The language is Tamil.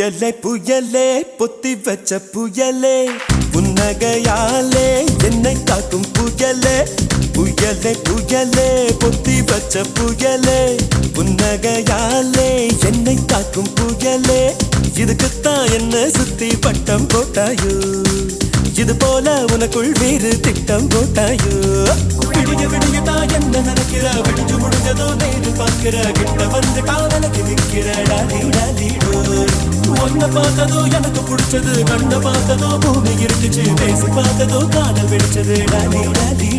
புயலே புயலே பொத்தி வச்ச புயலே புன்னகையாலே என்னை காக்கும் புயலே புயலே புயலே பொத்தி வச்ச புயலே புன்னகையாலே என்னை காக்கும் புயலே இதுக்குத்தான் என்ன சுத்தி பட்டம் போட்டாயோ இது போல உனக்குள் வேறு திட்டம் போட்டாயோ விடிய விடியதான் என்ன நினைக்கிற விடிஞ்சு முடிஞ்சதோ நேரு பார்க்கிற கிட்ட வந்து காதலுக்கு நிற்கிற டாலி டாலிடோ ஒன்ன பார்த்ததோ எனக்கு பிடிச்சது கண்ண பார்த்ததோ பூமி இருந்துச்சு பேசி பார்த்ததோ காதல் வெடிச்சது டாலி டாலி